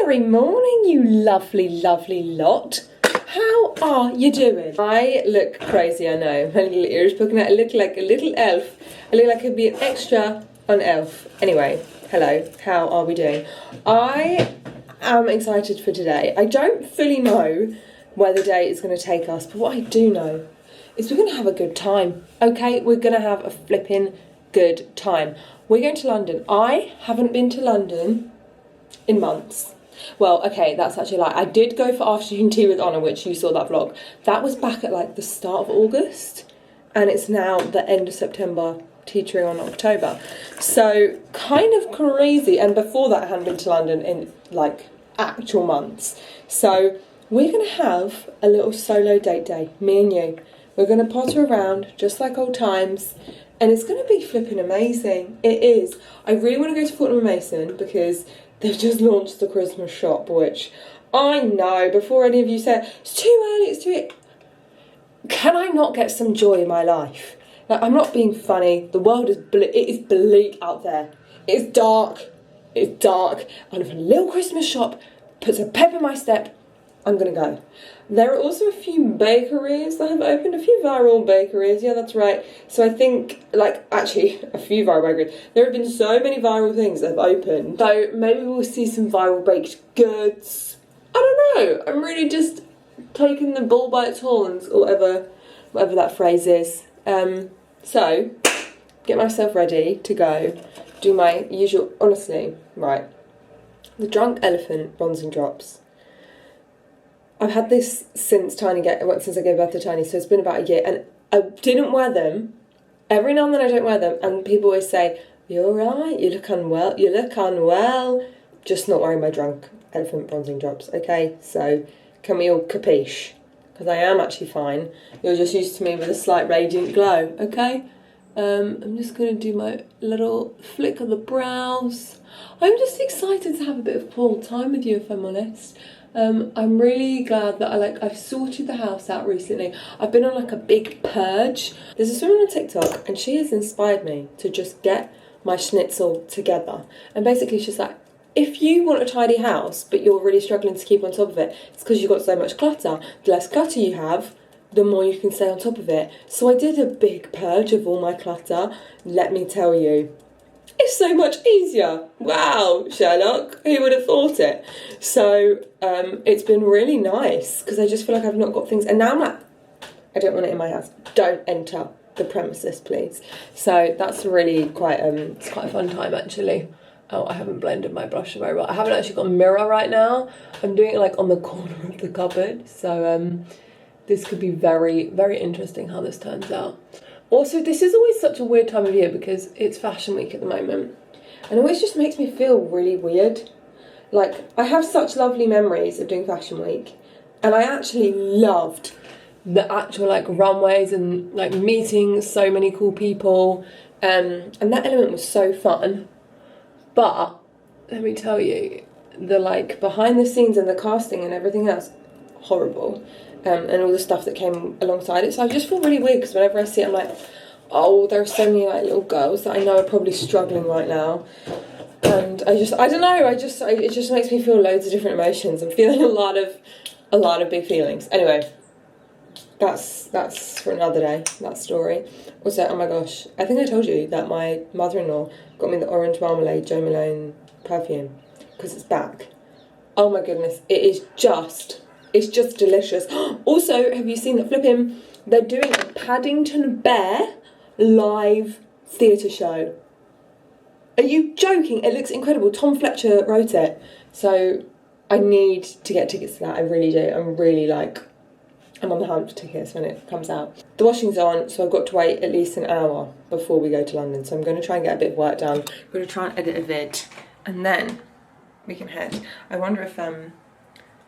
very morning, you lovely, lovely lot. How are you doing? I look crazy, I know. My little ears poking out. I look like a little elf. I look like I could be an extra on Elf. Anyway, hello. How are we doing? I am excited for today. I don't fully know where the day is going to take us, but what I do know is we're going to have a good time. Okay, we're going to have a flipping good time. We're going to London. I haven't been to London in months. Well, okay, that's actually a lie. I did go for afternoon tea with Honor, which you saw that vlog. That was back at like the start of August, and it's now the end of September, teetering on October. So kind of crazy. And before that, I hadn't been to London in like actual months. So we're going to have a little solo date day, me and you. We're going to potter around just like old times, and it's going to be flipping amazing. It is. I really want to go to Fortnum & Mason because they've just launched the Christmas shop, which I know, before any of you said, it's too early, it's too early. Can I not get some joy in my life? Like, I'm not being funny. The world is it is bleak out there. It's dark. It's dark. And if a little Christmas shop puts a pep in my step, I'm going to go. There are also a few bakeries that have opened, a few viral bakeries, yeah, that's right. So I think, like, actually, a few viral bakeries. There have been so many viral things that have opened. So maybe we'll see some viral baked goods. I don't know. I'm really just taking the bull by its horns, or whatever that phrase is. So, get myself ready to go do my usual, honestly, right. The Drunk Elephant bronzing drops. I've had this since I gave birth to Tiny, so it's been about a year, and I didn't wear them. Every now and then I don't wear them, and people always say, "You're right, you look unwell." Just not wearing my Drunk Elephant bronzing drops, okay? So, can we all capiche? Because I am actually fine. You're just used to me with a slight radiant glow, okay? I'm just going to do my little flick of the brows. I'm just excited to have a bit of pool time with you, if I'm honest. I'm really glad that I've sorted the house out recently. I've been on like a big purge. There's this woman on TikTok, and she has inspired me to just get my schnitzel together. And basically she's like, if you want a tidy house, but you're really struggling to keep on top of it, it's because you've got so much clutter. The less clutter you have, the more you can stay on top of it. So I did a big purge of all my clutter. Let me tell you, it's so much easier. Wow, Sherlock, who would have thought it? So it's been really nice because I just feel like I've not got things. And now I'm like, I don't want it in my house. Don't enter the premises, please. So that's really it's quite a fun time, actually. Oh, I haven't blended my brush very well. I haven't actually got a mirror right now. I'm doing it like on the corner of the cupboard. So this could be very, very interesting how this turns out. Also, this is always such a weird time of year because it's Fashion Week at the moment. And it always just makes me feel really weird. Like, I have such lovely memories of doing Fashion Week. And I actually loved the actual, like, runways and, like, meeting so many cool people. And that element was so fun. But, let me tell you, the, like, behind the scenes and the casting and everything else, horrible. And all the stuff that came alongside it. So I just feel really weird because whenever I see it, I'm like, oh, there are so many like little girls that I know are probably struggling right now. And I don't know, it just makes me feel loads of different emotions. I'm feeling a lot of big feelings. Anyway, that's for another day, that story. Also, oh my gosh, I think I told you that my mother-in-law got me the Orange Marmalade Jo Malone perfume because it's back. Oh my goodness, it's just delicious. Also, have you seen that flipping? They're doing a Paddington Bear live theatre show. Are you joking? It looks incredible. Tom Fletcher wrote it. So I need to get tickets to that. I really do. I'm on the hunt for tickets when it comes out. The washing's on, so I've got to wait at least an hour before we go to London. So I'm going to try and get a bit of work done. I'm going to try and edit a vid. And then we can head. I wonder if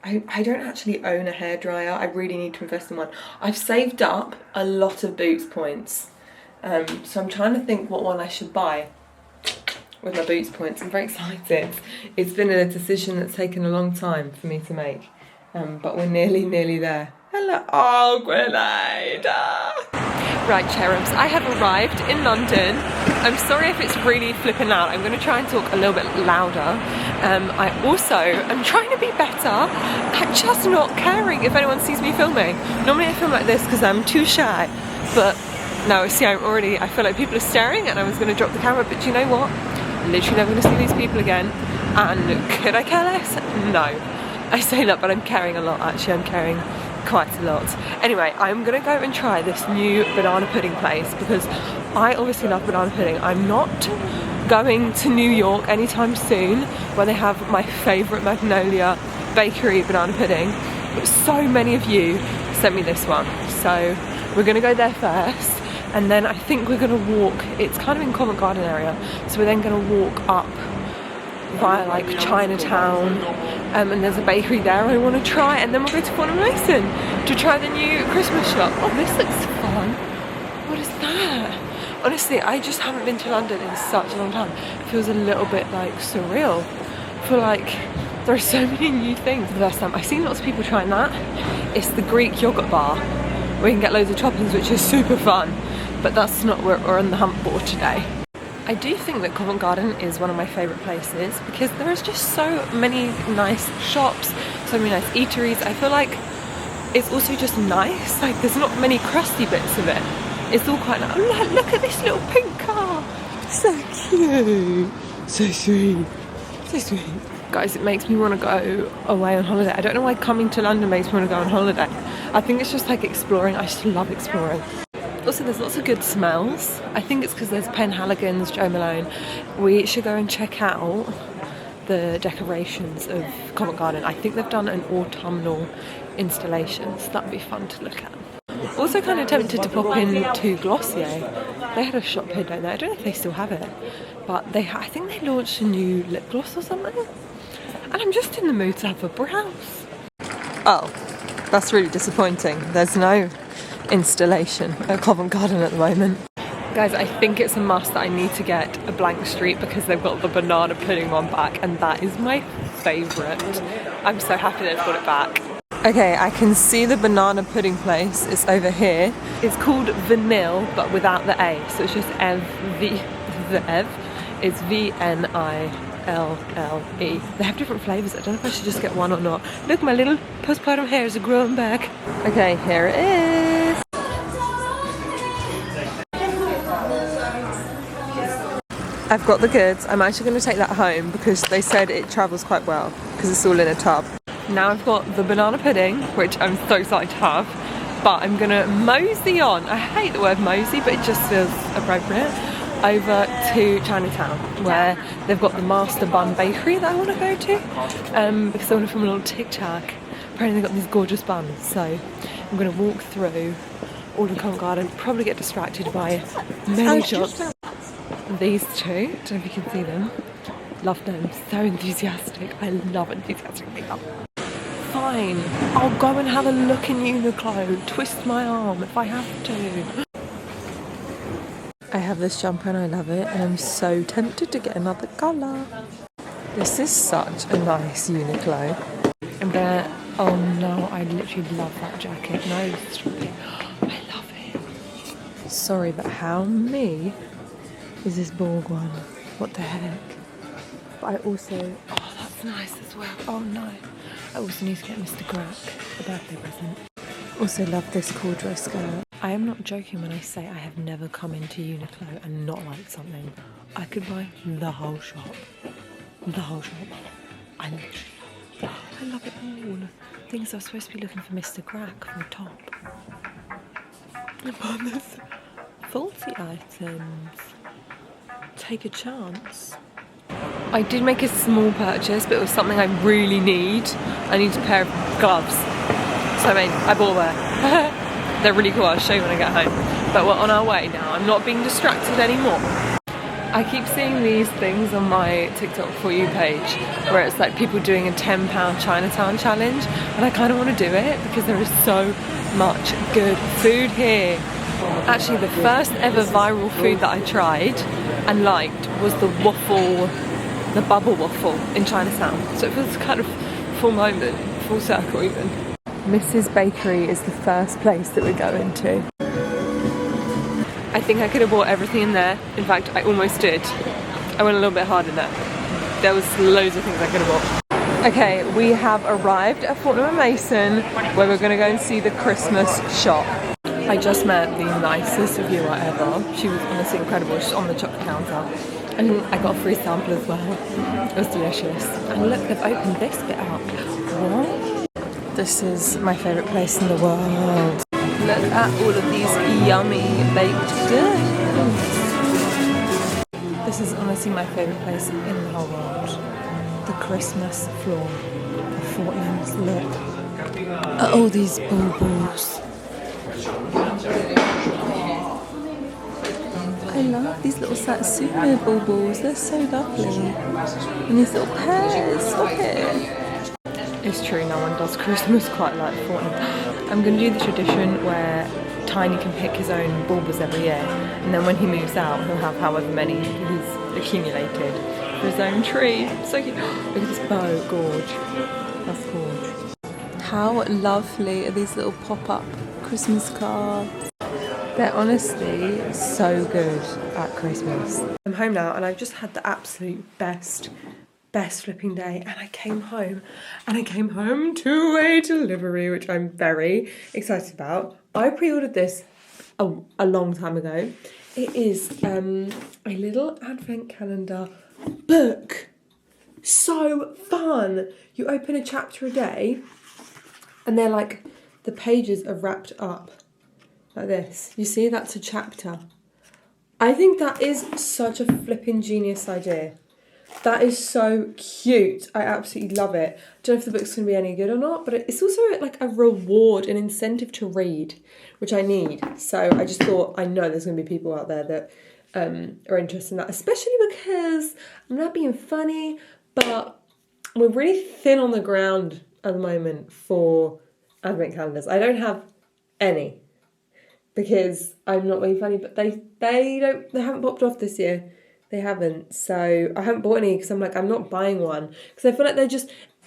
I don't actually own a hairdryer. I really need to invest in one. I've saved up a lot of Boots points. So I'm trying to think what one I should buy with my Boots points. I'm very excited. It's been a decision that's taken a long time for me to make. But we're nearly there. Hello. Oh, Grenada. Right, cherubs, I have arrived in London. I'm sorry if it's really flipping loud. I'm going to try and talk a little bit louder. I also am trying to be better at just not caring if anyone sees me filming. Normally I film like this because I'm too shy, but no, see, I feel like people are staring and I was going to drop the camera, but you know what? I'm literally never going to see these people again, and could I care less? No. I say that, but I'm caring a lot, actually. I'm caring quite a lot. Anyway, I'm going to go and try this new banana pudding place because I obviously love banana pudding. I'm not going to New York anytime soon where they have my favourite Magnolia Bakery banana pudding, but so many of you sent me this one, so we're going to go there first. And then I think we're going to walk, it's kind of in Covent Garden area, so we're then going to walk up via like Chinatown, and there's a bakery there I want to try, and then we'll go to Fortnum & Mason to try the new Christmas shop. Oh, this looks fun. What is that? Honestly, I just haven't been to London in such a long time. It feels a little bit like surreal. I feel like there are so many new things. The first time I've seen lots of people trying that. It's the Greek yogurt bar where you can get loads of toppings, which is super fun. But that's not what we're on the hunt for today. I do think that Covent Garden is one of my favourite places because there is just so many nice shops, so many nice eateries. I feel like it's also just nice, like there's not many crusty bits of it. It's all quite nice. Oh, look at this little pink car. So cute. So sweet. So sweet. Guys, it makes me want to go away on holiday. I don't know why coming to London makes me want to go on holiday. I think it's just like exploring. I just love exploring. Also, there's lots of good smells. I think it's because there's Penhaligon's, Jo Malone. We should go and check out the decorations of Covent Garden. I think they've done an autumnal installation, so that'd be fun to look at. Also kind of tempted to pop into Glossier. They had a shop here, don't they? I don't know if they still have it, but I think they launched a new lip gloss or something. And I'm just in the mood to have a browse. Oh, that's really disappointing. There's no installation at Covent Garden at the moment. Guys, I think it's a must that I need to get a Blank Street because they've got the banana pudding one back, and that is my favourite. I'm so happy they've got it back. Okay, I can see the banana pudding place. It's over here. It's called Vanille, but without the A, so it's just it's V-N-I-L-L-E. They have different flavours. I don't know if I should just get one or not. Look, my little postpartum hairs are growing back. Okay, here it is. I've got the goods. I'm actually going to take that home because they said it travels quite well because it's all in a tub. Now I've got the banana pudding, which I'm so excited to have, but I'm going to mosey on. I hate the word mosey, but it just feels appropriate. Over to Chinatown where they've got the Master Bun Bakery that I want to go to because I want to film a little TikTok. Apparently they've got these gorgeous buns, so I'm going to walk through all the Covent Garden, probably get distracted by many shops. These two, I don't know if you can see them, love them, so enthusiastic. I love enthusiastic makeup. Fine, I'll go and have a look in Uniqlo, twist my arm if I have to. I have this jumper and I love it, and I'm so tempted to get another colour. This is such a nice Uniqlo. I'm gonna, oh no, I literally love that jacket. No, stop it. I love it. Sorry, but how me is this Borg one? What the heck? But I also, oh, that's nice as well. Oh no. I also need to get Mr. Grack a birthday present. Also love this corduroy skirt. I am not joking when I say I have never come into Uniqlo and not liked something. I could buy the whole shop. The whole shop. I love it all. Things I was supposed to be looking for Mr. Grack for a top. But there's faulty items. Take a chance. I did make a small purchase, but it was something I really need. I need a pair of gloves. So I bought them. They're really cool, I'll show you when I get home. But we're on our way now. I'm not being distracted anymore. I keep seeing these things on my TikTok For You page where it's like people doing a £10 Chinatown challenge, and I kind of want to do it because there is so much good food here. Actually, the first ever viral food that I tried and liked was the bubble waffle in Chinatown. So it feels kind of full moment, full circle even. Mrs. Bakery is the first place that we go into. I think I could have bought everything in there. In fact, I almost did. I went a little bit hard in there. there was loads of things I could have bought. Okay, we have arrived at Fortnum & Mason, where we're going to go and see the Christmas shop. I just met the nicest reviewer ever. She was honestly incredible. She's on the chocolate counter. And I got a free sample as well. It was delicious. And look, they've opened this bit up. What? This is my favourite place in the world. Look at all of these yummy baked goods. This is honestly my favourite place in the whole world. The Christmas floor of Fortnum's. Look at all these baubles. I love these little Satsuma baubles. They're so lovely. And these little pears. Stop it. It's true, no one does Christmas quite like Fortnum. I'm going to do the tradition where Tiny can pick his own baubles every year, and then when he moves out, he'll have however many he's accumulated for his own tree. So cute. Look at this bow, gorge. That's gorge. How lovely are these little pop-up Christmas cards? They're honestly so good at Christmas. I'm home now, and I've just had the absolute best flipping day, and I came home to a delivery, which I'm very excited about. I pre-ordered this a long time ago. It is a little advent calendar book. So fun. You open a chapter a day, and they're like, the pages are wrapped up like this. You see, that's a chapter. I think that is such a flipping genius idea. That is so cute. I absolutely love it. I don't know if the book's going to be any good or not, but it's also like a reward, an incentive to read, which I need. So I just thought, I know there's going to be people out there that are interested in that, especially because I'm not being funny, but we're really thin on the ground at the moment for advent calendars. I don't have any because I'm not being funny, but they haven't popped off this year. They haven't, so I haven't bought any because I'm like, I'm not buying one because I feel like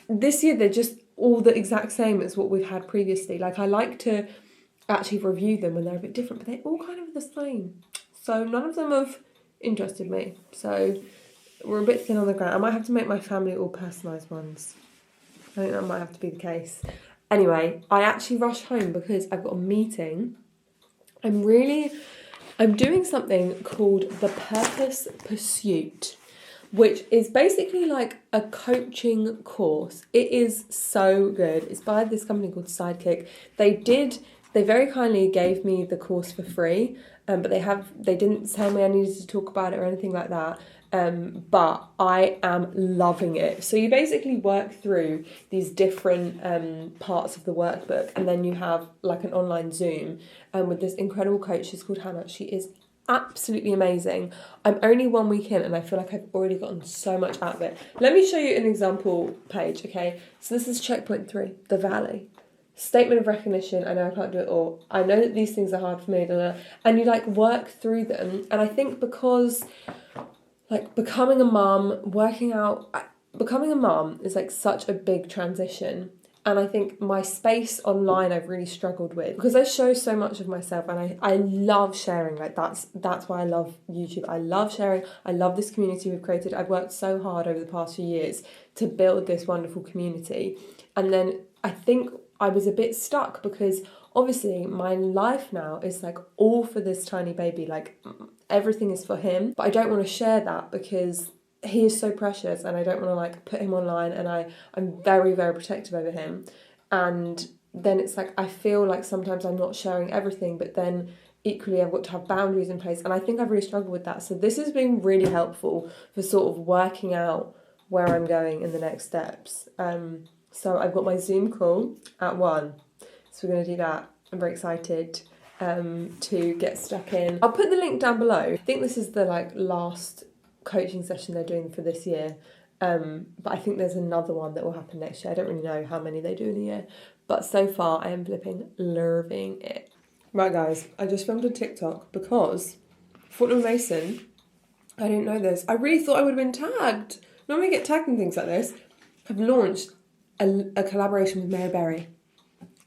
this year they're just all the exact same as what we've had previously. Like, I like to actually review them when they're a bit different, but they're all kind of the same. So none of them have interested me. So we're a bit thin on the ground. I might have to make my family all personalised ones. I think that might have to be the case. Anyway, I actually rushed home because I've got a meeting. I'm doing something called the Purpose Pursuit, which is basically like a coaching course. It is so good. It's by this company called Sidekick. They very kindly gave me the course for free, but they didn't tell me I needed to talk about it or anything like that. But I am loving it. So you basically work through these different parts of the workbook, and then you have like an online Zoom with this incredible coach. She's called Hannah. She is absolutely amazing. I'm only 1 week in, and I feel like I've already gotten so much out of it. Let me show you an example page, okay? So this is checkpoint 3, the Valley. Statement of recognition. I know I can't do it all. I know that these things are hard for me, and you like work through them. And I think because like becoming a mum is like such a big transition. And I think my space online I've really struggled with because I show so much of myself, and I love sharing. Like that's why I love YouTube. I love sharing. I love this community we've created. I've worked so hard over the past few years to build this wonderful community. And then I think I was a bit stuck because obviously my life now is like all for this tiny baby. Like everything is for him, but I don't want to share that because he is so precious, and I don't want to like put him online, and I'm very, very protective over him. And then it's like I feel like sometimes I'm not sharing everything, but then equally I've got to have boundaries in place, and I think I've really struggled with that. So this has been really helpful for sort of working out where I'm going in the next steps. So I've got my Zoom call at 1, so we're going to do that. I'm very excited to get stuck in. I'll put the link down below. I think this is the like last coaching session they're doing for this year, but I think there's another one that will happen next year. I don't really know how many they do in a year, but so far I am flipping loving it. Right guys, I just filmed a TikTok because Fortnum & Mason, I didn't know this, I really thought I would have been tagged. Normally I get tagged in things like this. I've launched a collaboration with Mary Berry.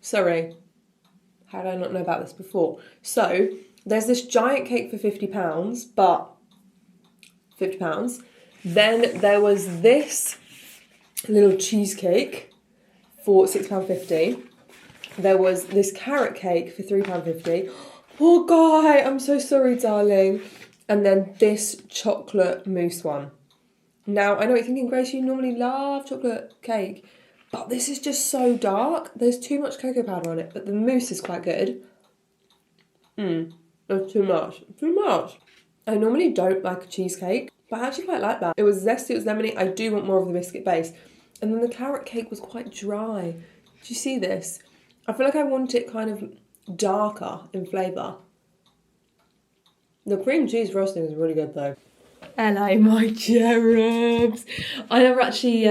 Sorry, how did I not know about this before? So there's this giant cake for £50, but £50, Then there was this little cheesecake for £6.50. There was this carrot cake for £3.50. Poor guy, I'm so sorry, darling. And then this chocolate mousse one. Now, I know you're thinking, Grace, you normally love chocolate cake, but this is just so dark. There's too much cocoa powder on it, but the mousse is quite good. That's too much. Too much. I normally don't like a cheesecake, but I actually quite like that. It was zesty, it was lemony. I do want more of the biscuit base. And then the carrot cake was quite dry. Do you see this? I feel like I want it kind of darker in flavour. The cream cheese frosting is really good though. Hello, my cherubs. I never actually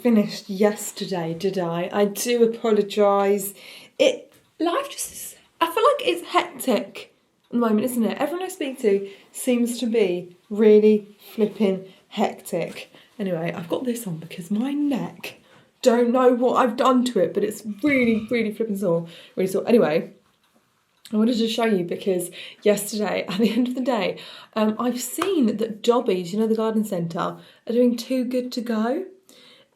finished yesterday, did I? I do apologise. Life just is, I feel like it's hectic at the moment, isn't it? Everyone I speak to seems to be really flipping hectic. Anyway, I've got this on because my neck, don't know what I've done to it, but it's really, really flipping sore. Really sore. Anyway, I wanted to show you because yesterday, at the end of the day, I've seen that Dobbies, you know, the garden centre, are doing Too Good To Go.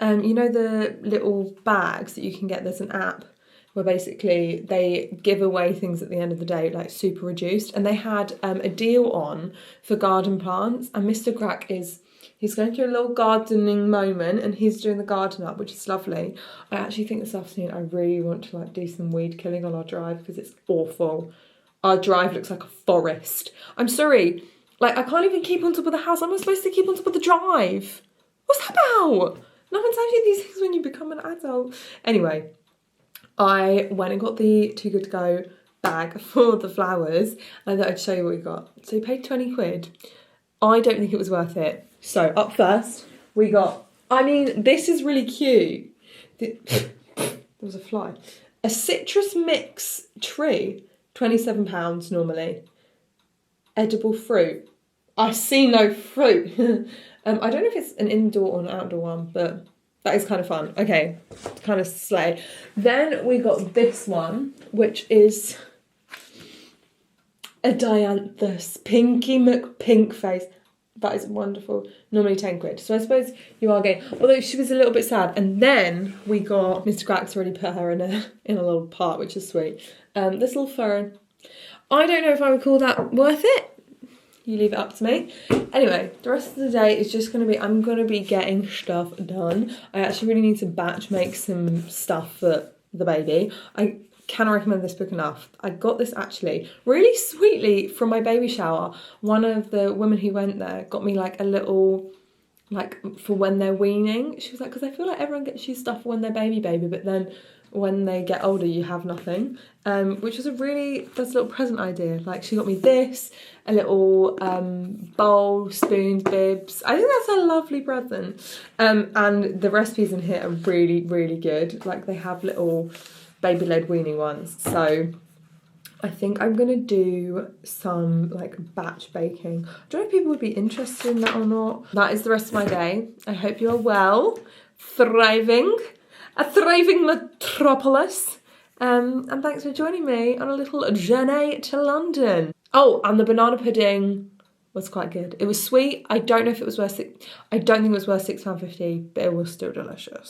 You know the little bags that you can get, there's an app where basically they give away things at the end of the day, like super reduced. And they had a deal on for garden plants. And Mr. Grack he's going through a little gardening moment and he's doing the garden up, which is lovely. I actually think this afternoon I really want to do some weed killing on our drive because it's awful. Our drive looks like a forest. I'm sorry, I can't even keep on top of the house. I'm not supposed to keep on top of the drive. What's that about? No one tells you these things when you become an adult. Anyway, I went and got the Too Good To Go bag for the flowers and I thought I'd show you what we got. So we paid 20 quid. I don't think it was worth it. So up first, we got, this is really cute. There was a fly. A citrus mix tree, £27 normally. Edible fruit. I see no fruit. I don't know if it's an indoor or an outdoor one, but that is kind of fun. Okay, kind of slay. Then we got this one, which is a dianthus, Pinky McPink face. That is wonderful. Normally 10 quid. So I suppose you are getting, although she was a little bit sad. And then we got, Mr. Grack's already put her in a little part, which is sweet. This little fern. I don't know if I would call that worth it. You leave it up to me. Anyway, the rest of the day is just going to be, I'm going to be getting stuff done. I actually really need to batch make some stuff for the baby. I cannot recommend this book enough. I got this actually really sweetly from my baby shower. One of the women who went there got me a little, for when they're weaning. She was like, because I feel like everyone gets you stuff when they're baby, but then when they get older you have nothing. Which was that's a little present idea. She got me this, a little bowl, spoons, bibs. I think that's a lovely present. And the recipes in here are really, really good. They have little baby-led weaning ones. So I think I'm going to do some batch baking. I don't know if people would be interested in that or not. That is the rest of my day. I hope you are well, thriving, a thriving metropolis. And thanks for joining me on a little journey to London. Oh, and the banana pudding was quite good. It was sweet. I don't know if it was worth I don't think it was worth £6.50, but it was still delicious.